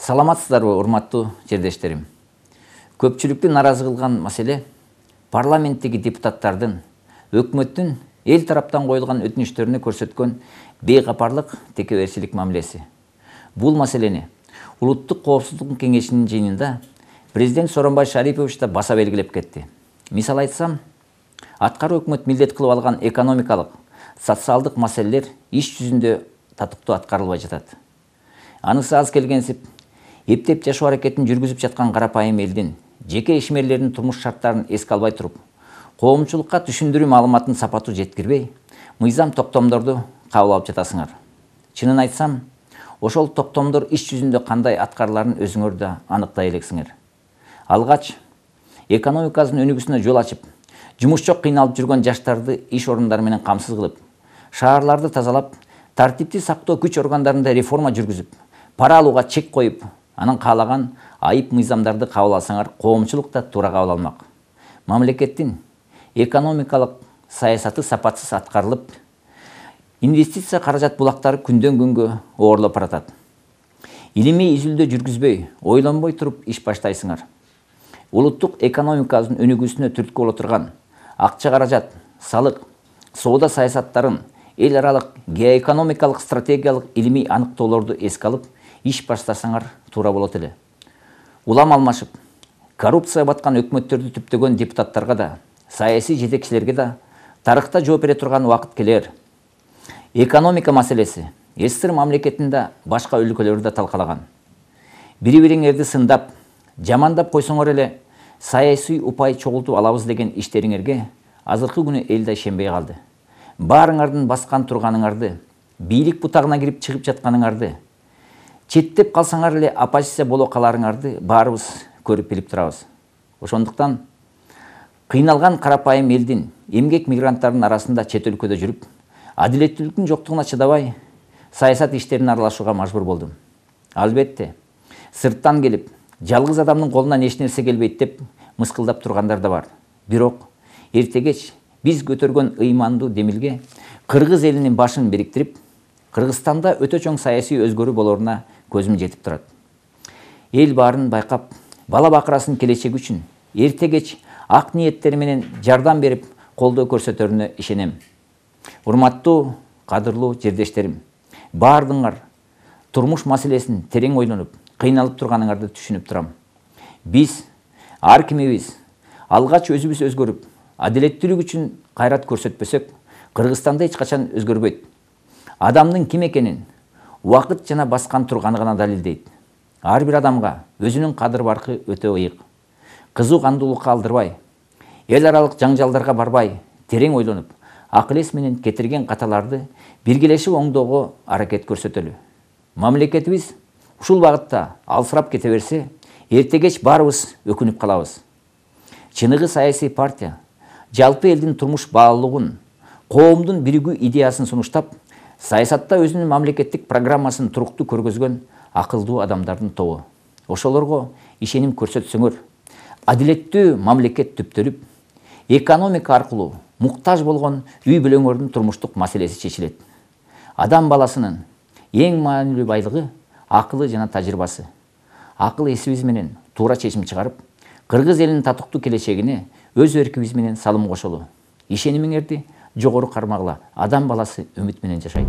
Саламатсыздарбы, урматтуу жердештерим. Көпчүлүктү наразы кылган маселе парламенттеги депутаттардын өкмөттүн эл тараптан коюлган өтүнүчтөрүнө көрсөткөн бейкапарлык, текеберчилик мамилеси. Бул маселени Улуттук коопсуздук кеңешинин жыйынында президент Сооронбай Шарипович да баса белгилеп кетти. Мисал айтсам, аткаруу өкмөт милдет кылып алган экономикалык, социалдык маселелер иш жүзүндө татыктуу аткарылбай жатат. Анысы аз келгенсип, эптеп жашоо аракетин жүргүзүп жаткан карапайым элдин, жеке ишмерлердин турмуш шарттарын эске албай туруп, коомчулукка түшүндүрүү маалыматын сапаттуу жеткирбей, мыйзам токтомдорду кабыл алып жатасыңар. Чынын айтсам, ошол токтомдор иш жүзүндө кандай аткарыларын өзүңөр да аныктай элексиңер. Алгач, экономикасынын өнүгүүсүнө жол ачып, жумуш жок кыйналып жүргөн жаштарды иш орундары менен камсыз кылып, шаарларды тазалап, тартипти сактоо күч органдарында реформа жүргүзүп, пара алууга чек коюп, анан каалаган айып мыйзамдарды кабыл алсаңар, коомчулук да туура кабыл алмак. Мамлекеттин экономикалык саясаты сапатсыз аткарылып, инвестиция каражат булактары күндөн күнгө оорлоп баратат. Илимий изилдөө жүргүзбөй, ойлонбой туруп иш баштайсыңар. Улуттук экономикасынын өнүгүүсүнө түрткү боло турган акча каражат, салык, соода саясаттарын, эл аралык геоэкономикалык стратегиялык илимий аныктоолорду эске алып, иш баштасаңар туура болот эле. Улам алмашып, коррупция баткан өкмөттөрдү түптөгөн депутаттарга да, саясий жетекчилерге да тарыхта жооп бере турган убакыт келер. Экономика маселеси СССР мамлекетинде башка өлкөлөрдү да талкалаган. Бири-бириңерди сындап, жамандап койсоңор эле саясий упай чогултуп алабыз деген иштериңерге азыркы күнү эл да ишенбей калды. Баарыңардын баскан турганыңарды, бийлик бутагына кирип чыгып жатканыңарды, четтеп калсаңар эле оппозиция боло каларыңарды баарыбыз көрүп билип турабыз. Ошондуктан кыйналган карапайым элдин, эмгек мигранттардын арасында чет өлкөдө жүрүп, адилеттүүлүктүн жоктугуна чыдабай, саясат иштерине аралашууга мажбур болдум. Албетте, сырттан келип, жалгыз адамдын колунан эч нерсе келбейт деп мыскылдап тургандар да бар. Бирок эртегеч биз көтөргөн ыймандуу демилге кыргыз элинин башын бириктирип, Кыргызстанда өтө чоң саясий өзгөрүү болоруна көзүм жетип турат. Эл баарын байкап, бала бакырасын келечеги үчүн эртегеч ак ниеттери менен жардам берип, колдоо көрсөтөрүнө ишенем. Урматтуу, кадырлуу жердештерим, баардыгыңар турмуш маселесин терең ойлонуп, кыйналып турганыңарды түшүнүп турам. Биз, ар кимибиз, алгач өзүбүз өзгөрүп, адилеттүүлүк үчүн кайрат көрсөтпөсөк, Кыргызстанда эч качан өзгөрбөйт. Адамдын ким экенин убакыт жана баскан турганы гана далилдейт. Ар бир адамга өзүнүн кадыр баркы өтө ыйык. Кызуу кандуулукка алдырбай, эл аралык жаңжалдарга барбай, терең ойлонуп, акыл эс менен кетирген каталарды биргелешип оңдоого аракет көрсөтөлү. Мамлекетибиз ушул багытта алсырап кете берсе, эртегеч баарыбыз өкүнүп калабыз. Чыныгы саясий партия жалпы элдин турмуш баалуулугун, коомдун биригүү идеясын сунуштап, саясатта өзүнүн мамлекеттик программасын туруктуу көргөзгөн акылдуу адамдардын тобу. Ошолорго ишеним көрсөтсөңөр, адилеттүү мамлекет түптөлүп, экономика аркылуу муктаж болгон үй бүлөңөрдүн турмуштук маселеси чечилет. Адам баласынын эң маанилүү байлыгы акылы жана тажрыйбасы. Акыл эсибиз менен туура чечим чыгарып, кыргыз элинин татыктуу келечегине өз эркибиз менен салым кошолу. Ишенимиңерди жогору кармагыла. Адам баласы үмүт менен жашайт.